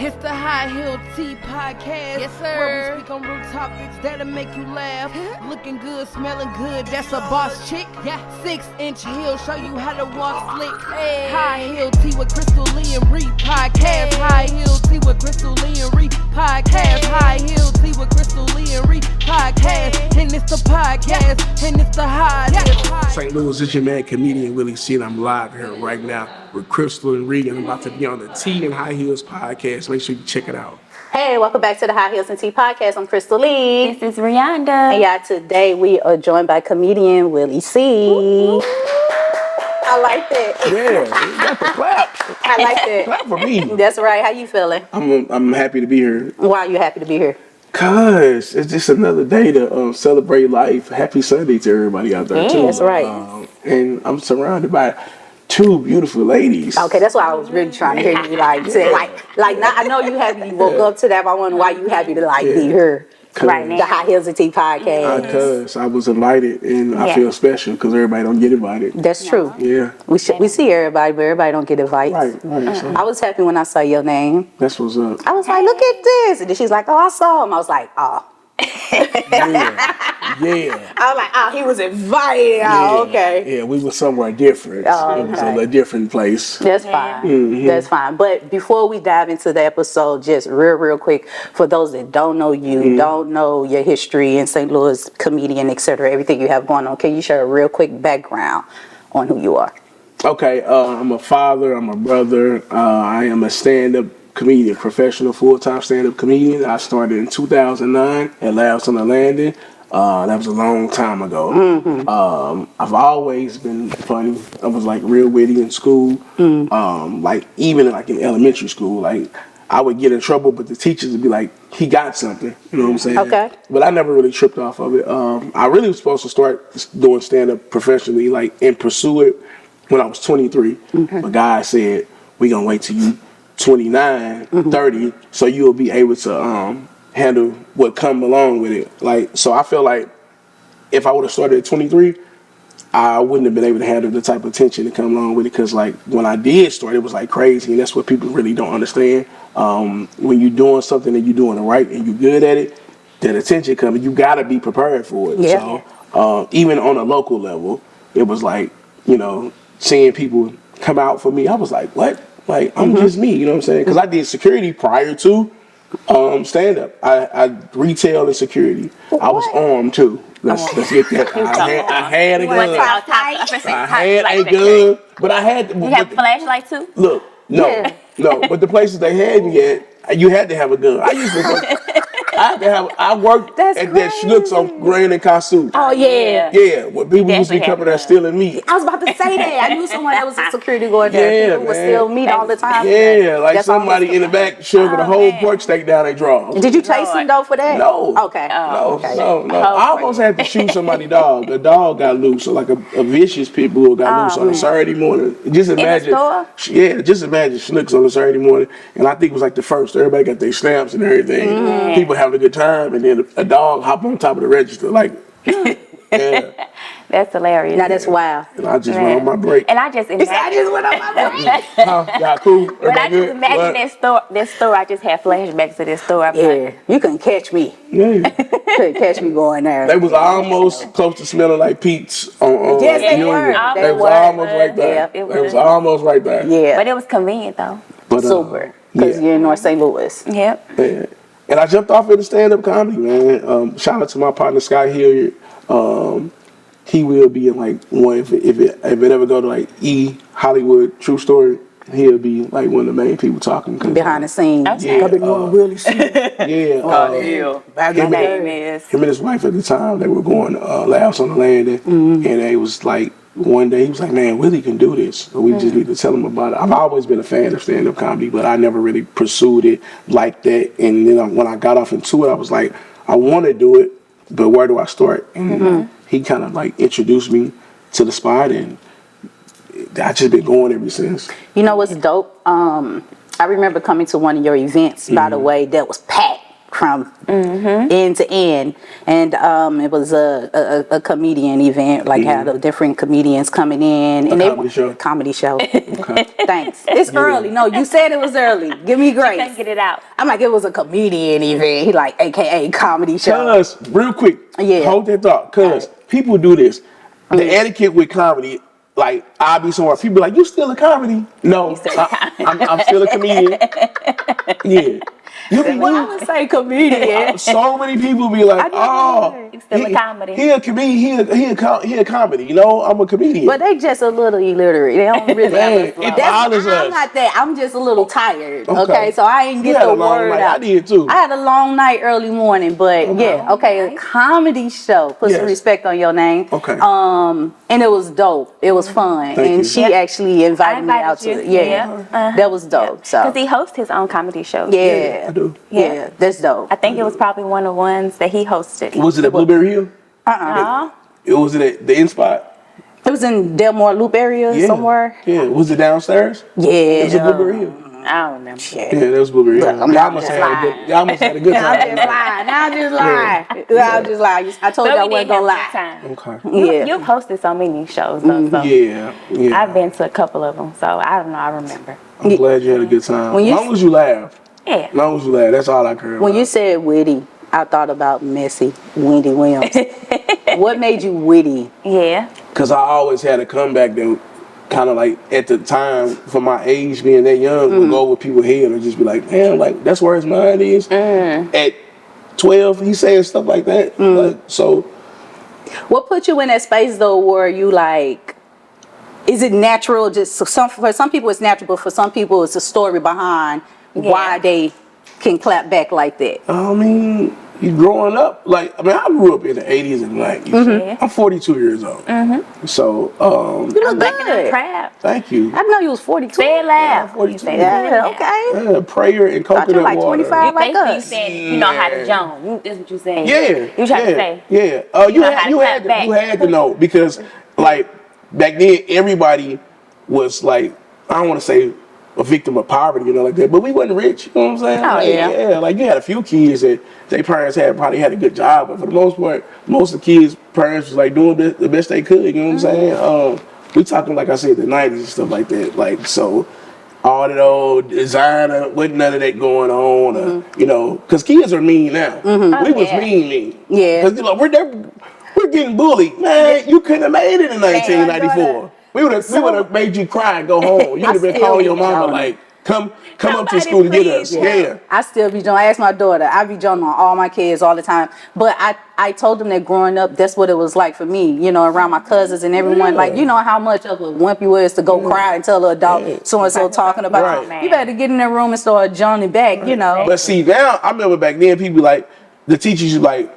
It's the High Heel Tea Podcast. Yes, sir. Where we speak on real topics that'll make you laugh. Looking good, smelling good, that's a boss chick. Yeah. 6-inch heel, show you how to walk slick. Hey. High Heel Tea with Crystal Lee and Ree Podcast. Hey. High Heel Tea with Crystal Lee and Ree Podcast. Hey. High Heel Tea with Crystal Lee and Ree Podcast. Hey. And it's the podcast, and it's the High Heel. St. Louis, it's your man, comedian Willie C, and I'm live here right now with Crystal and Ree, and I'm about to be on the Tea and High Heels podcast. Make sure you check it out. Hey, welcome back to the High Heels and Tea podcast. I'm Crystal Lee. This is Rihanna. And yeah, today we are joined by comedian Willie C. Ooh. I like that. Yeah, you got the clap. I like that. Clap for me. That's right. How you feeling? I'm happy to be here. Why are you happy to be here? Cause it's just another day to celebrate life. Happy Sunday to everybody out there too. That's right. And I'm surrounded by two beautiful ladies. Okay, that's why I was really trying to hear you say not. I know you happy you woke up to that, but I wonder why you happy to be here right now. The High Heels and Tea podcast. Because I was invited and I feel special because everybody don't get invited. That's true. Yeah. We see everybody, but everybody don't get invited. Right. So I was happy when I saw your name. that's what's up. I was like, look at this. And then she's like, oh, I saw him. I was like, oh. Yeah. I was like, oh, he was invited. Oh, okay. Yeah, we were somewhere different. Oh, It was okay. a different place. That's fine. Mm-hmm. That's fine. But before we dive into the episode, just real quick, for those that don't know you, don't know your history in St. Louis, comedian, etc., everything you have going on, can you share a real quick background on who you are? Okay, I'm a father, I'm a brother, I am a stand-up comedian, professional full-time stand-up comedian. I started in 2009 at Laughs on the Landing. That was a long time ago. Mm-hmm. I've always been funny. I was like real witty in school. Like even in elementary school, like I would get in trouble, but the teachers would be like, "He got something," you know what I'm saying? Okay. But I never really tripped off of it. I really was supposed to start doing stand-up professionally, and pursue it when I was 23. But God said, "We gonna wait till you 29, 30, so you'll be able to handle what come along with it." So I feel like if I would have started at 23, I wouldn't have been able to handle the type of tension that come along with it. Because when I did start, it was crazy, and that's what people really don't understand. When you're doing something and you're doing it right and you're good at it, that attention coming, you gotta be prepared for it. Yeah. So even on a local level, it was seeing people come out for me. I was like, what? I'm just me, you know what I'm saying? Because I did security prior to stand-up. I retail and security. I was armed too. Let's get that. I had a gun. I had a gun, but I had. You have a flashlight too? Look, no. But the places they had me at, you had to have a gun. I worked at that Schnucks on Grand and Kossuth. Oh, yeah. Yeah, where people used to be coming there stealing meat. I was about to say that. I knew someone that was a security guard there. People would steal meat all the time. Yeah, That's somebody in the back shoving a whole pork steak down their draw. Did you chase him though for that? No. Okay. No. I almost had to shoot somebody's dog. The dog got loose, so a vicious pit bull got loose on a Saturday morning. Just imagine. Just imagine Schnucks on a Saturday morning, and I think it was the first. Everybody got their stamps and everything. People having a good time, and then a dog hop on top of the register. Yeah. That's hilarious. Now that's wild. And I just went on my break. And I just imagine. I just went on my break. Y'all cool? But I just imagine that store. I just had flashbacks to that store. You couldn't catch me. Yeah. You couldn't catch me going there. They was almost close to smelling like Pete's on Yes, they Union. were. They was almost right there. Yeah, it was almost right there. Yeah. But it was convenient though. But, super. Because you're in North St. Louis. Yep. Yeah. And I jumped off into stand-up comedy, man. Shout out to my partner, Scott Hilliard. He will be in one, if it ever go to E! Hollywood True Story, he'll be one of the main people talking. Behind the scenes. Okay. I've been knowing Willie C. Yeah. Him and his wife at the time, they were going to Laughs on the Landing, and they was one day he was like, "Man, Willie can do this. So we just need to tell him about it." I've always been a fan of stand-up comedy, but I never really pursued it like that. And then when I got off into it, I was like, I want to do it, but where do I start? And he kind of introduced me to the spot, and I just been going ever since. You know what's dope? I remember coming to one of your events, by the way, that was packed. from end to end. And it was a comedian event, like had different comedians coming in. And comedy show? Comedy show. Okay. Thanks. It's early. No, you said it was early. Give me grace. Can't get it out. I'm like, it was a comedian event. He like, AKA comedy show. Cause, real quick, hold that thought. Cause people do this. The etiquette with comedy, like, I'll be somewhere, people be like, you still a comedy? No, I'm still a comedian. Yeah. Well, I would say comedian. So many people be like, oh, He's still a comedy. He a comedian. He a comedy. You know, I'm a comedian. But they just a little illiterate. They don't really Man, it bothers us. I'm not that. I'm just a little tired. Okay, so I ain't get the word out. I did too. I had a long night, early morning, but a comedy show. Put some respect on your name. Okay. And it was dope. It was fun. Thank you. She actually invited me out to it. Yeah. That was dope. So Because he hosts his own comedy show. yeah. I do. Yeah, that's dope. I think it was probably one of the ones that he hosted. Was it at Blueberry Hill? Uh-huh. It was it at the In Spot? It was in Delmore Loop area somewhere. Yeah. Was it downstairs? Yeah. It was at Blueberry Hill. I don't remember. Yeah, that was Blueberry Hill. I'm Y'all must have had a good time. I'm just lying. I told you I wasn't gonna lie. Okay. You've hosted so many shows, though. So Yeah. I've been to a couple of them, so I don't know. I remember. I'm glad you had a good time. When As you- long as you laugh. Yeah. As long as you laugh. That's all I care about. When you said witty, I thought about Messy, Wendy Williams. What made you witty? Yeah. Because I always had a comeback that kind of like at the time for my age being that young would go over people's head and just be like, damn, like that's where his mind is. At 12, he's saying stuff like that. Like, so What put you in that space though, where you like? Is it natural? Just for some people it's natural, but for some people it's a story behind why they can clap back like that. I mean, you growing up, like, I mean, I grew up in the 80s and 90s. I'm 42 years old. So, You look Back in the good. crowd. thank you. I know you was 42. Say it loud. 42. Yeah, okay. Yeah, prayer and Thought you coconut like water. 25 like Basically, you us. said you know how to jump. That's what you saying. Yeah. You trying to say. Yeah. You know how to clap back. had to know because, like, back then, everybody was, like, I don't want to say a victim of poverty, you know, like that. But we wasn't rich, you know what I'm saying? Oh, Like, yeah. like you had a few kids that their parents probably had a good job, but for the most part, most of the kids' parents was like doing the best they could, you know what I'm saying? We talking, like I said, the 90s and stuff like that. Like, so all that old designer, wasn't none of that going on, you know, because kids are mean now. We was mean. Yeah. Because, you know, we're getting bullied. Man, you couldn't have made it in 1994. We would have made you cry and go home. You would have been still calling your be mama joning. like, come up to Somebody school to get us. please, Yeah. I still be joning. I ask my daughter. I be joning on all my kids all the time. But I told them that growing up, that's what it was like for me. You know, around my cousins and everyone. Like, you know how much of a wimp you is to go cry and tell an adult so and so talking about. Right. You better get in that room and start joning back. You know. But see, now, I remember back then, people like, the teachers like,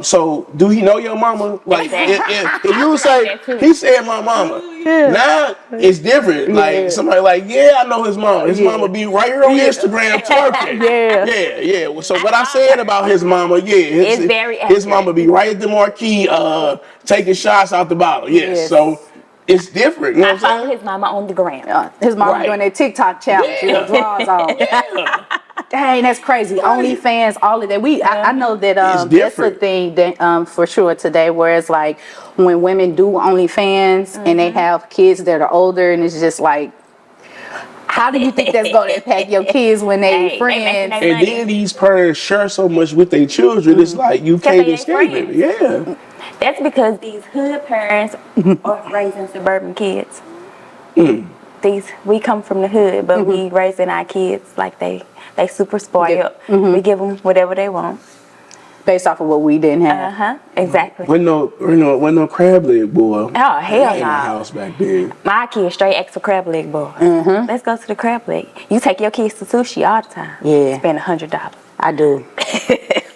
so do he know your mama? Like, if you would say, he said my mama. Now, it's different. Like, somebody like, yeah, I know his mama. His mama be right here on Instagram twerking. Yeah. Well, so what I said about his mama, It's very his accurate. mama be right at the marquee, taking shots out the bottle. Yes. So, it's different. You know I what I'm follow saying? his mama on the gram. His mom Right. doing that TikTok challenge. You know, draws on. Dang, that's crazy. OnlyFans, all of that. I know that It's that's a different. thing that for sure today. Whereas like when women do OnlyFans and they have kids that are older, and it's just like, how do you think that's going to impact your kids when they Hey, friends? they And then these parents share so much with their children, it's like you can't they escape friends. it. Yeah. That's because these hood parents are raising suburban kids. We come from the hood, but we raising our kids like they super spoiled. We give them whatever they want. Based off of what we didn't have. Exactly. Wasn't no crab leg boy. Oh, hell in the no. house back then. My kids straight ask for crab leg boy. Let's go to the crab leg. You take your kids to sushi all the time. Yeah. Spend $100. I do.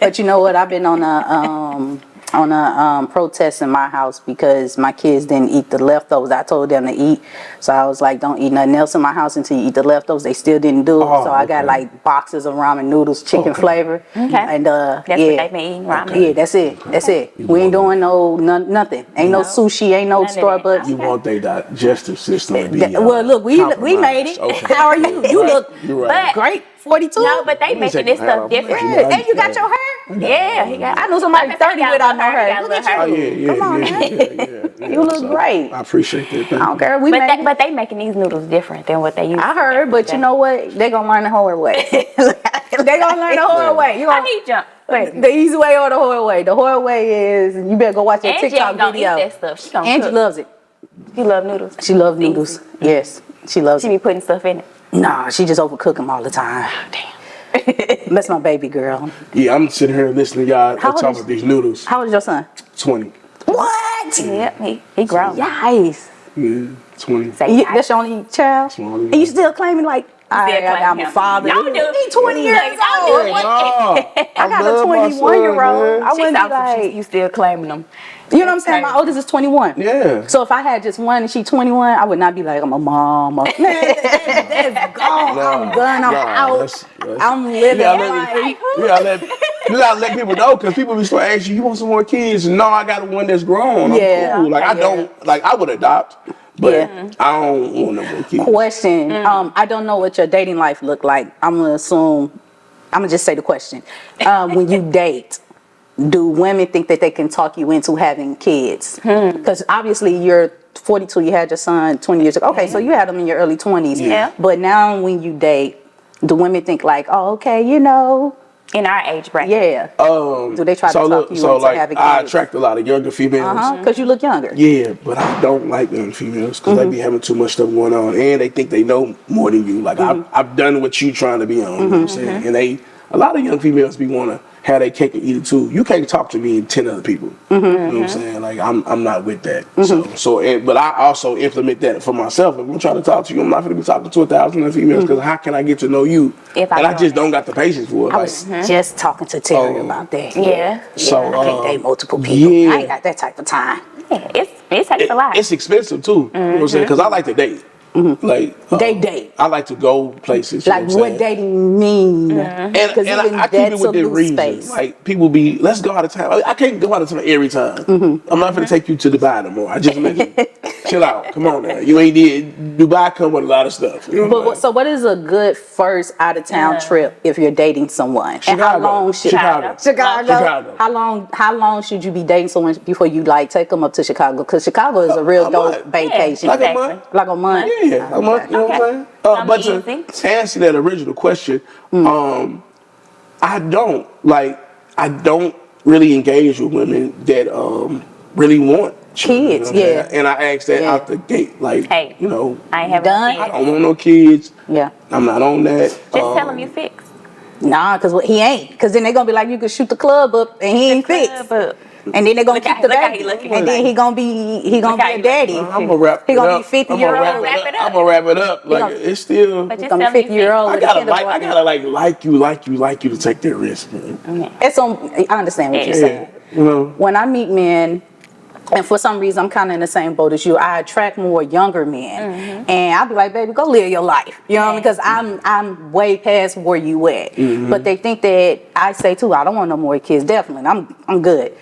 But you know what? I've been on a on a protest in my house because my kids didn't eat the leftovers. I told them to eat, so I was like, don't eat nothing else in my house until you eat the leftovers. They still didn't do it, so I got like boxes of ramen noodles, chicken flavor. Okay. And That's what they been eating, ramen. Yeah, that's it. We ain't doing nothing. Ain't no sushi, ain't no Starbucks. You want their digestive system to be Well, look, we made it. Okay. How are you? You look You're right. great. 42. No, but they making this stuff different. Yeah. And you got your hair? Yeah, he got. I know somebody 30 without no hair. Look at Oh, you. yeah. Come on, yeah. You look great. I appreciate that. Thank I don't you. care. We But, made it. but they making these noodles different than what they used. I heard, but you know what? They gonna learn the hard way. They gonna learn the hard way. You I gonna, need jump. the easy way or the hard way. The hard way is you better go watch that Angie TikTok ain't gonna video. eat that stuff. She gonna Angie cook. loves it. She love noodles. She loves noodles. Yes, she loves She it. be putting stuff in it. Nah, she just overcook them all the time. Damn. That's my baby girl. Yeah, I'm sitting here listening to y'all How old talking is- about these noodles. How old is your son? 20. What? Yep, he grown. Yes. Yeah, 20. Say You, hi. that's your only child? my only And you still claiming like, I'm a him. father. Don't do He 20 years Look, don't do old. it. I got a 21-year-old. I She wouldn't be sounds like, you still claiming them. you know what I'm saying? My oldest is 21. Yeah. So if I had just one and she 21, I would not be like, I'm a mom. Or, man, that's gone. I'm done. I'm out. That's, I'm living you gotta let people know, because people be start asking you want some more kids. No, I got one that's grown. Yeah. I'm cool. Like I don't like I would adopt, but Yeah. I don't want no more kids. Question. I don't know what your dating life look like. I'm gonna just say the question. When you date, do women think that they can talk you into having kids? Because obviously you're 42, you had your son 20 years ago. Okay, so you had them in your early 20s. Yeah. But now when you date, do women think like, oh, okay, you know, In our age bracket. yeah. Do they try to talk you so into like having I kids? attract a lot of younger females. Because you look younger. Yeah, but I don't like young females because they be having too much stuff going on, and they think they know more than you. Like I've done what you trying to be on. You know what I'm saying? And a lot of young females be want to have their cake and eat it too. You can't talk to me and 10 other people. You know what I'm saying? Like I'm not with that. But I also implement that for myself. If I'm trying to talk to you, I'm not going to be talking to 1,000 other females, because how can I get to know you? If I I just don't got the patience for it. I Like, was just talking to Terry about that. Yeah. so I can't date multiple people. yeah. I ain't got that type of time. Yeah, it takes a lot. it's expensive too. You know what I'm saying? Because I like to date. Like They date. I like to go places. you know Like what I'm what saying? dating mean? And Because even I keep it that's with a the loose reason. space. Like people be, let's go out of town. I can't go out of town every time. I'm not gonna take you to Dubai no more. I just met you. Chill out. Come on now. You ain't did. Dubai come with a lot of stuff. You know So what is a good first out of town trip if you're dating someone? And how Chicago. long should Chicago. Chicago. How long should you be dating someone before you like take them up to Chicago? Because Chicago is a real A dope month. vacation. Like a Exactly. month. Like a month. Yeah, a month. You know what I'm saying? But Something to answer that original question, I don't really engage with women that really want children, Kids, you know what I'm yeah. saying? And I ask that Yeah. out the gate, like, Hey. you know, I ain't having Done? kids. I don't want no kids. Yeah. I'm not on that. Just tell him you fixed. Nah, because he ain't. Because then they're going to be like, you can shoot the club up and he ain't fixed. And then they're going to keep the look how baby. he looking. And then he going to be how a he daddy. I'm gonna wrap He it gonna up. be 50 I'm year gonna old. wrap Wrap it it up. up. I'm gonna wrap it up. Like gonna- it's still. But He's just going to tell be him you 50 year old. I with a gotta kindergarten. like you to take that risk, man. It's on, I understand what you're saying. You know. When I meet men, and for some reason I'm kind of in the same boat as you, I attract more younger men, and I'll be like, baby, go live your life, you know what I mean? Because I'm way past where you at. But they think that I say too, I don't want no more kids. Definitely, I'm good.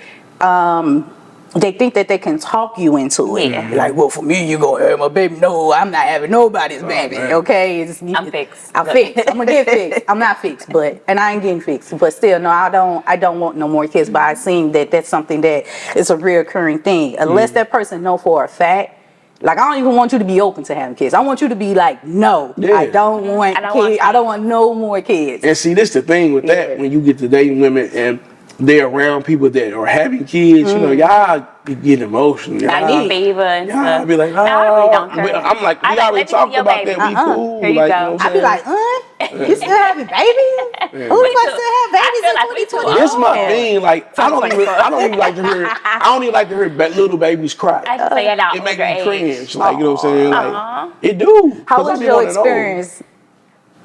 They think that they can talk you into it. Yeah. Like, well, for me, you go have my baby. No, I'm not having nobody's baby. man. Okay, I'm fixed. I'm fixed. I'm gonna get fixed. I'm not fixed, and I ain't getting fixed. But still, no, I don't want no more kids. But I seen that that's something that is a reoccurring thing. Unless that person know for a fact. Like, I don't even want you to be open to having kids. I want you to be like, no, Yeah. I don't want kids. I don't want no more kids. And see, this the thing with that, Yeah. when you get to dating women and they're around people that are having kids, you know, y'all be getting emotional. I Y'all, need fever and y'all stuff. be like, No, I really don't care. I'm like, we I like, already let me talked see your about baby. that. We cool. Here you like, go. You know what I I'm be saying? like, you still having babies? Who the fuck still have babies feel in like we 2020? This is my Oh. thing. Like, I don't even like to hear. I don't even like to hear little babies cry. I just say it out It make me underage. cringe. Like, you know what I'm saying? Aw. Like, it do. How 'Cause I was be your wanna know. experience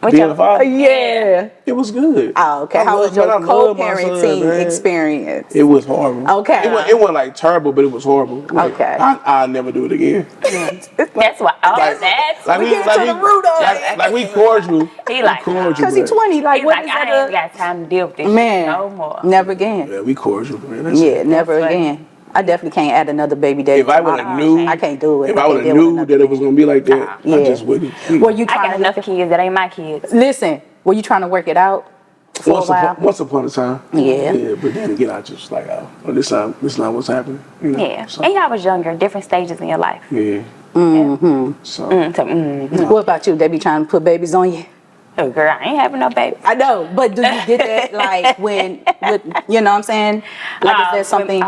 being a father. Yeah. It was good. Oh, okay. I How was your I love my son, co-parenting man. experience? It was horrible. Okay. It wasn't like terrible, but it was horrible. Like, Okay. I'll never do it again. That's why. Oh, that's Like we get to the root of it. like we cordial. He like, we cordial, Because he's but- 20. Like, he's what like, is I that? ain't got time to deal with this Man, shit no more. never again. Yeah, we cordial, man. That's Yeah, it. never That's right. again. I definitely can't add another baby daddy. If I to would my- have knew, I can't do it. If I can't would have deal with knew another that it was man. gonna be like that, Yeah. I just wouldn't. Were you I got trying enough to kids that ain't my kids. listen? Were you trying to work it out for a while? Once upon a time. Yeah. Yeah, but then again, I just like, this not what's happening. You know? Yeah, So, and y'all was younger, different stages in your life. yeah. Mm-hmm. So, What about you? They be trying to put babies on you? Oh, girl, I ain't having no baby. I know, but do you get that like when, you know what I'm saying? Like, is there something?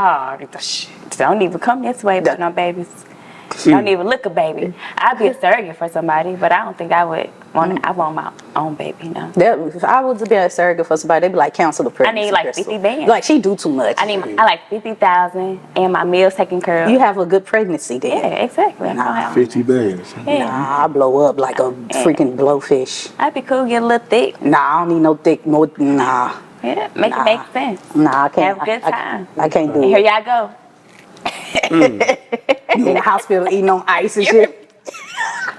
Don't even come this way with no babies. Don't even look a baby. I'd be a surrogate for somebody, but I don't think I would want. I want my own baby. No. If I was to be a surrogate for somebody, they'd be like, cancel the pregnancy. need like Crystal. 50 bands. Like, she do too much. I like 50,000 and my meals taken care of. You have a good pregnancy then. Yeah, exactly. Nah. 50 bands. Yeah. Nah, I blow up like a freaking blowfish. I'd be cool, get a little thick. Nah, I don't need no thick, no, nah. Yeah, make it make sense. Nah, I can't. Have a good time. I can't do And here it. y'all go. In the hospital eating on ice and shit.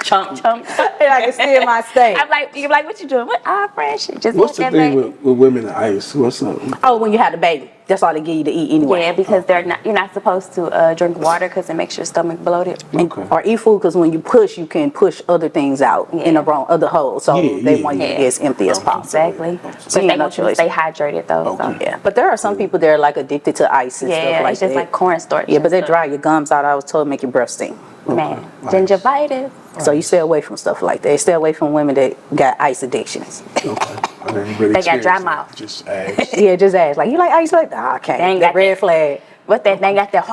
Chump, chump. And I can steal my steak. I'm like, you're like, what you doing? What? Ah, fresh. Just What's want the that thing baby. with women and ice? What's up? Oh, when you had the baby. That's all they give you to eat anyway. Yeah, because you're not supposed to drink water because it makes your stomach bloated. Okay. Or eat food, because when you push, you can push other things out in the wrong other hole. So Yeah, they yeah, want you to yeah. get as empty as possible. Exactly. So But you they have no want you to choice. stay hydrated though. So. Yeah, but there are some people that are like addicted to ice and Yeah, stuff like it's just that. like cornstarch. Yeah, but they and dry your gums out. I was told make your breath stink. stuff. Man, Nice. gingivitis. So you stay away from stuff like that. Stay away from women that got ice addictions. Okay. I didn't really They got dry experience that. mouth. Just ask. Yeah, just ask. Like, you like ice? Like, ah, okay. They ain't The got red that. flag. What that thing got that?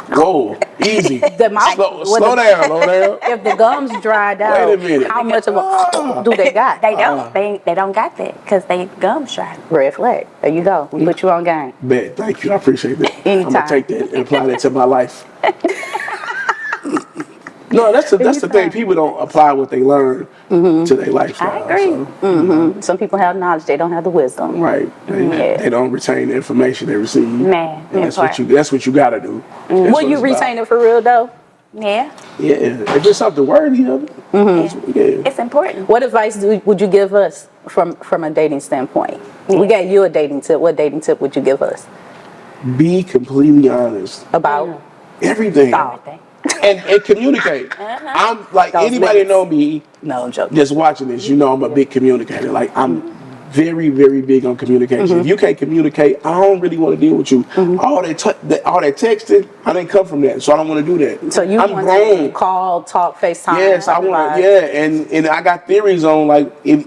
Whoa, easy. The mouth. Slow down, slow down. If the gums dried out, Wait a minute. how much of a do they got? They don't. They don't got that because they gums dry. Red flag. There you go. We put you on game. Bet, thank you. I appreciate that. I'm Anytime. gonna take that and apply that to my life. No, that's the thing. People don't apply what they learn to their lifestyle. I agree. So, Some people have knowledge, they don't have the wisdom. right. They don't retain the information they receive. Man, And that's what you gotta do. That's Will what you it's about. retain it for real though? Yeah, Yeah, if it's something worthy of it. Yeah. it's important. What advice would you give us from a dating standpoint? We got you a dating tip. What dating tip would you give us Be completely honest. about? Everything. Everything. And communicate. I'm like Those anybody limits. know me No, I'm joking. just watching this, you know I'm a big communicator. Like I'm very, very big on communication. If you can't communicate, I don't really want to deal with you. All that texting, I didn't come from that, so I don't want to do that. So you I'm want grown. to call, talk, FaceTime? Yes, I want to. Yeah, and I got theories on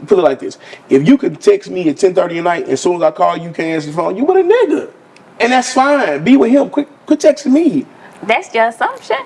put it like this: if you could text me at 10:30 at night, and as soon as I call you, can't answer the phone, you with a nigga, and that's fine. Be with him. Quit texting me. That's your assumption.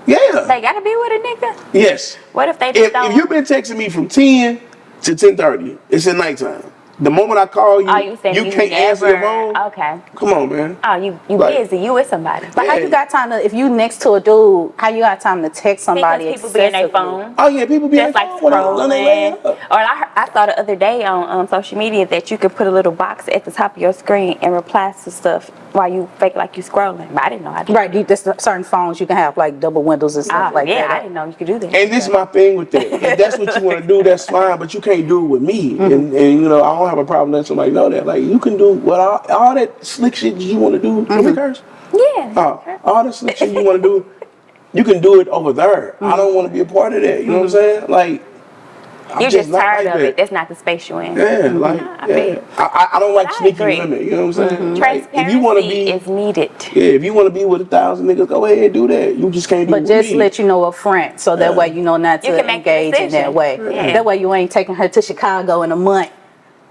Yeah. They gotta be with a nigga. Yes. What if they just don't? If you've been texting me from 10 to 10:30, it's at nighttime. The moment I call you, Oh, you saying you you can't answer your phone. Okay. Come on, man. Oh, you Like- busy? You with somebody? But how you got time to, if you next to a dude, how you got time to text somebody? Because people be in their excessively? phone. Oh yeah, people be Just like, like oh, when they lay scrolling. up. Or I saw the other day on social media that you could put a little box at the top of your screen and reply to stuff while you fake like you scrolling. But I didn't know how to. Right, there's certain phones you can have like double windows and stuff like yeah, that. I didn't know you could do that. And this is my thing with that. If that's what you want to do, that's fine. But you can't do it with me. And you know, I don't have a problem letting somebody know that. Like you can do what all that slick shit you want to do. Can we curse? Yeah. All the slick shit you want to do, you can do it over there. I don't want to be a part of that. You know what I'm saying? Like I'm You're just not tired like of that. it. That's not the space you in. Yeah, like I yeah. feel- I don't like I sneaky agree. women. You know what I'm saying? Like, Transparency if you want to be, is needed. yeah, if you want to be with 1,000 niggas, go ahead do that. You just can't do it But with just me. let you know up front, so that way you know not You to can make the engage in that decision. way. Yeah. That way you ain't taking her to Chicago in a month,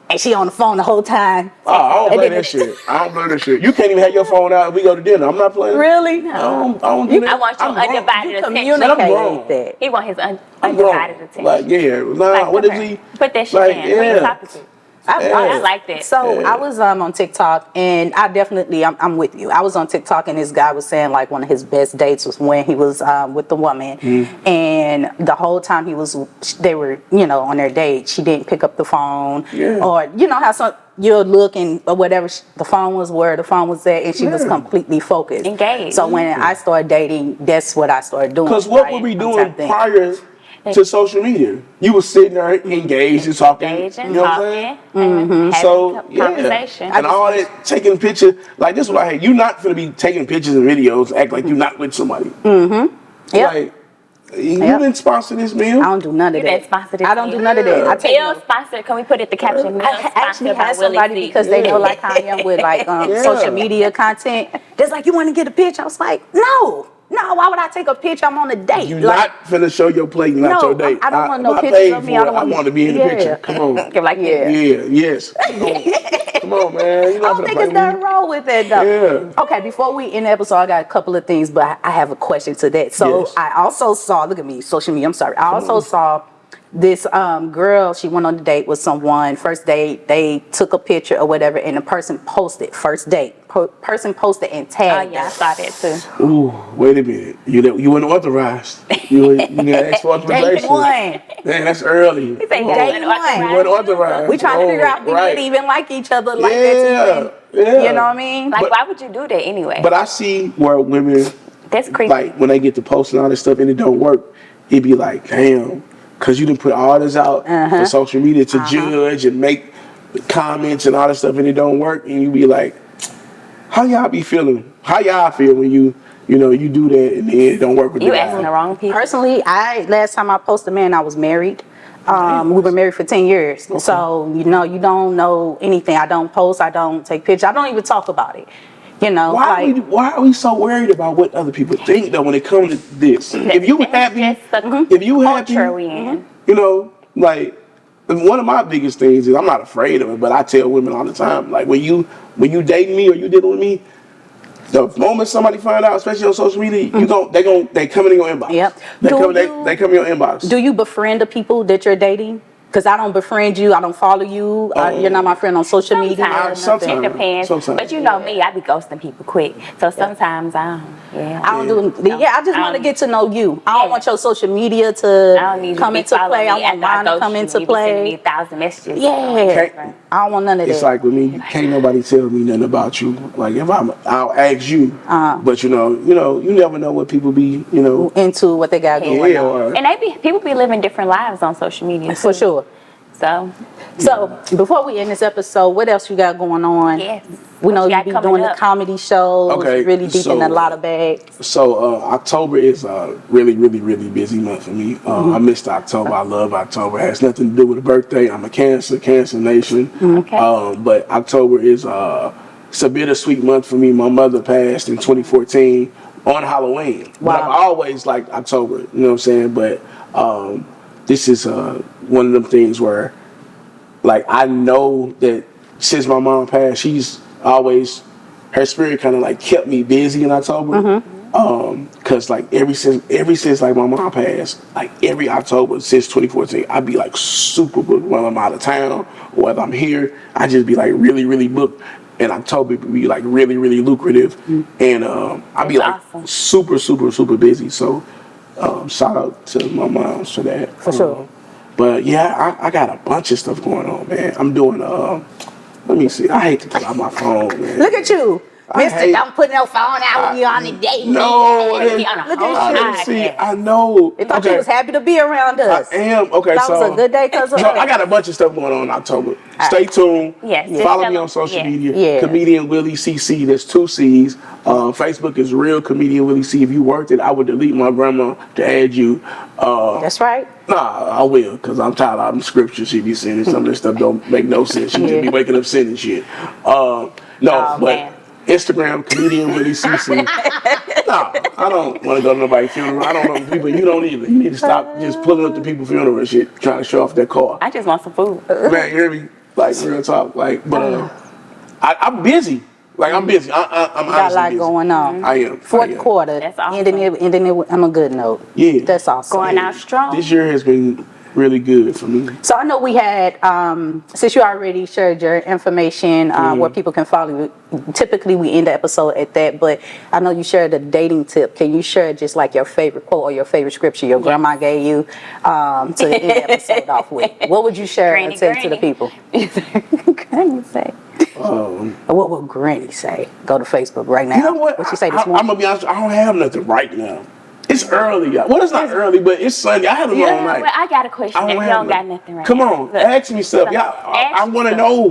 and she on the phone the whole time. Oh, I don't And play then- that shit. I don't play that shit. You can't even have your phone out and we go to dinner. I'm not playing. Really? I don't do that. I want your I'm grown. undivided You attention. I'm grown. communicate that. He want his I'm grown. undivided attention. Like, yeah, nah, Like, what come is here. he? Put that shit Like, in. Who you yeah. talking to? I like that. So I was on TikTok, and I'm with you. I was on TikTok, and this guy was saying like one of his best dates was when he was with the woman, and the whole time they were on their date, she didn't pick up the phone, or how you're looking or whatever, the phone was where the phone was at, and she was completely focused, engaged. So when I started dating, that's what I started doing. Because what were we doing prior to social media? You were sitting there engaged and talking. You know what I'm saying? So conversation. And all that taking pictures. Like this is what I hate. You're not gonna be taking pictures and videos, act like you're not with somebody. Like you didn't sponsor this meal. I don't do none of that. I don't do none of that. I tell Meal sponsored. Can we put it the caption? Meal I actually sponsored by had Willie somebody C. because they know like how I am with like social media content. That's like, you want to get a picture? I was like, no. Why would I take a picture? I'm on a date. You're not finna show your plate, not your date. I don't want no pictures of me. I want to be in the picture. Come on. You're like, Yes. Come on, man. I don't think there's nothing wrong with that though. Yeah. Okay, before we end the episode, I got a couple of things, but I have a question to that. So I also saw, look at me, social media, I'm sorry. I also saw this girl, she went on a date with someone. First date, they took a picture or whatever, and the person posted, first date. Person posted and tagged I saw that too. Ooh, wait a minute. You weren't authorized. You got extra authorization. Day one. Man, that's early. Day You weren't authorized. We trying to figure out if we didn't even like each other like that. You know what I mean? Like, why would you do that anyway? But I see where women, that's creepy. like when they get to posting all this stuff and it don't work, it be like, damn, because you done put all this out for social media to judge and make comments and all this stuff and it don't work, and you be like, how y'all be feeling? How y'all feel when you do that and then it don't work with you asking the wrong people. Personally, last time I posted, man, I was married. We were married for 10 years. Okay. So, you don't know anything. I don't post. I don't take pictures. I don't even talk about it. Why are we so worried about what other people think though when it comes to this? If you happy, like one of my biggest things is I'm not afraid of it, but I tell women all the time, like when you dating me or you dealing with me, the moment somebody find out, especially on social media, they come in your inbox. Yep. They come in your inbox. Do you befriend the people that you're dating? Because I don't befriend you, I don't follow you. You're not my friend on social media. Sometimes it depends. But you know me, I be ghosting people quick. So sometimes I just want to get to know you. I don't want your social media to come into play. I want mine to come into play. Send me 1,000 messages. Yeah. I don't want none of that. It's like with me, can't nobody tell me nothing about you. Like if I'll ask you, but you never know what people be, into what they got going on. And people be living different lives on social media for sure. So before we end this episode, what else you got going on? Yes. We know you be doing the comedy shows, really deep in a lot of bags. So October is a really, really, really busy month for me. I missed October. I love October. It has nothing to do with a birthday. I'm a Cancer Nation. Okay. But October is it's a bittersweet month for me. My mother passed in 2014 on Halloween. Wow. But I've always liked October. You know what I'm saying? But this is one of them things where, like, I know that since my mom passed, she's always, her spirit kind of like kept me busy in October. Cause like ever since like my mom passed, like every October since 2014, I'd be like super booked while I'm out of town or whether I'm here. I just be like really, really booked. And October would be like really, really lucrative. And I'd be like super, super, super busy. So shout out to my mom for that. For sure. But yeah, I got a bunch of stuff going on, man. I'm doing let me see. I hate to pull out my phone, man. Look at you. Mister, don't put no phone out when you're on the date. No, look at you. See, I know. I thought you was happy to be around us. I am. Okay, that was a good day because of I got a bunch of stuff going on in October. Stay tuned. Yes. Follow me on social media. Comedian Willie C. There's 2 C's. Facebook is Real Comedian Willie C. If you worked it, I would delete my grandma to add you. That's right. Nah, I will, because I'm tired of them scriptures she be sending. Some of this stuff don't make no sense. She just be waking up sending shit. Man. Instagram, Comedian Willie CC. No, I don't want to go to nobody's funeral. I don't know people. You don't either. You need to stop just pulling up to people's funeral and shit, trying to show off their car. I just want some food. Man, you hear me? Like, real talk. Like, but I'm busy. Like, I'm busy. I'm got a lot busy. Going on. I am. Fourth quarter. That's awesome. Ending it on a good note. Yeah. That's awesome. Going out strong. This year has been really good for me. So I know we had, since you already shared your information, where people can follow you, typically we end the episode at that, but I know you shared a dating tip. Can you share just like your favorite quote or your favorite scripture your grandma gave you to end the episode off with? What would you share and tell to the people? Granny say. What would Granny say? Go to Facebook right now. You know what? What she say this I'm morning? gonna be honest. I don't have nothing right now. It's early. Well, it's not early, but it's Sunday. I had a long night. Well, I got a question. If you don't got nothing right Come now. on, ask me something. I want to know.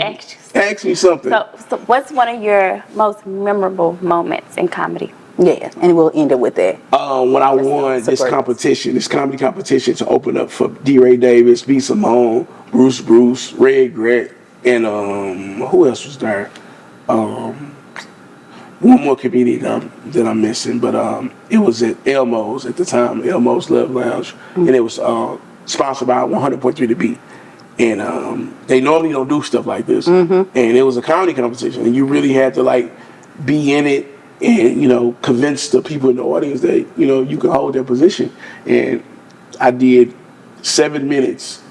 Ask me something. So what's one of your most memorable moments in comedy? Yeah, and we'll end it with that. When I won this comedy competition to open up for D. Ray Davis, B. Simone, Bruce, Red Gret, and who else was there? One more comedian that I'm missing, but it was at Elmo's at the time, Elmo's Love Lounge, and it was sponsored by 100.3 The Beat. And they normally don't do stuff like this. And it was a comedy competition, and you really had to like be in it and convince the people in the audience that you could hold their position. And I did 7 minutes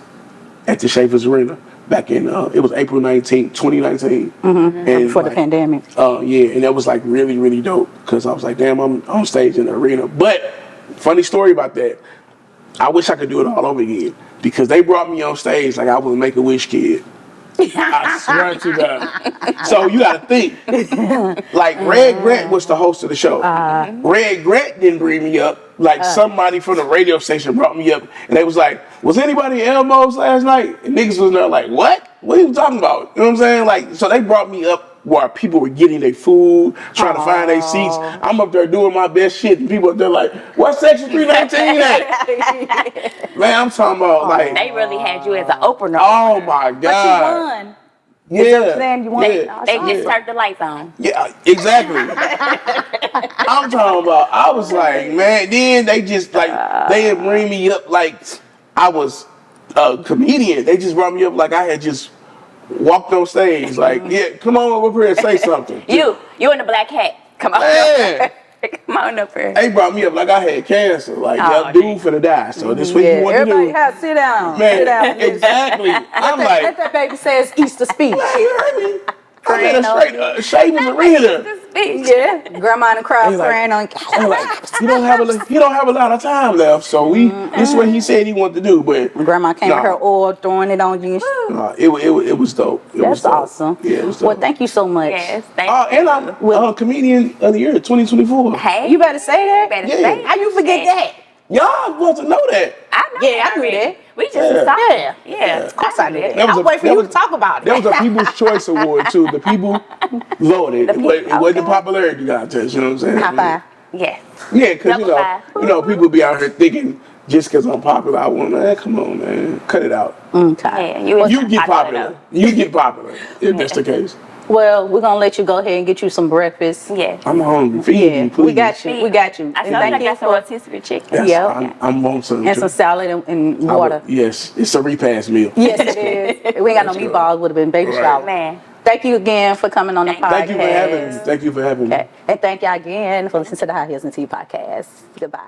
at the Schaefer's Arena. Back in, it was April 19th, 2019. And Before the pandemic. Yeah, and that was like really, really dope because I was like, damn, I'm on stage in the arena. But, funny story about that, I wish I could do it all over again because they brought me on stage like I was a Make-A-Wish kid. I swear to God. So you gotta think. Like Red Gret was the host of the show. Red Gret didn't bring me up. Like somebody from the radio station brought me up and they was like, was anybody at Elmo's last night? And niggas was there like, what? What are you talking about? You know what I'm saying? Like, so they brought me up while people were getting their food, trying to find their seats. I'm up there doing my best shit and people up there like, what section 319 at? Man, I'm talking about like. They really had you as an opener. Oh my God. But you won. Yeah. You know what I'm saying? You won. They just turned the lights on. Yeah, exactly. I'm talking about, I was like, man, then they just like, they didn't bring me up like I was a comedian. They just brought me up like I had just walked on stage. Like, yeah, come on up here and say something. You in the black hat. Come on. Man. Come on up here. They brought me up like I had cancer. Like, yeah, dude finna die. So this what you want to do. Everybody has sit down. Man, Sit down. exactly. I'm Let like, that baby say his Easter speech. you heard me? I'm in a straight Schaefer's Arena. Yeah. Grandma in the crowd They like- praying on. I'm like, he don't have a lot of time left. So this is what he said he wanted to do. But Grandma came with her oil, throwing it on you. it was dope. It was That's dope. awesome. Yeah, it was dope. Well, thank you so much. Yes, thank you. And I'm comedian of the year 2024. Hey, You better say that. better Yeah. say. How you forget that? Y'all want to know that. I know Yeah, I knew already. that. We just Yeah. decided. Yeah. Yeah. Of course I knew that. That was I a- was waiting for that you was- to talk about it. That was a People's Choice Award too. The people voted. It wasn't okay. the popularity contest. You know what I'm saying? High five. Yes. Yeah, because Double five. people be out here thinking just because I'm popular, I want. Man, come on, man, cut it out. Okay. Yeah, You get popular. You get popular. If that's the case. Well, we're gonna let you go ahead and get you some breakfast. Yes. I'm hungry. Feed me, Yeah, please. we got you. We got you. I And told you I thank you got some for rotisserie chicken. Yes, Yeah. I'm on some. and too. some salad and I would- water. Yes, it's a repast meal. Yes, it is. If we ain't got no That's good. meatballs, would have been baby Right. shower. Man. Thank you again for coming on the podcast. Thank you for having me. Thank you for having me. Okay. And thank you again for listening to the High Heels and Tea podcast. Goodbye.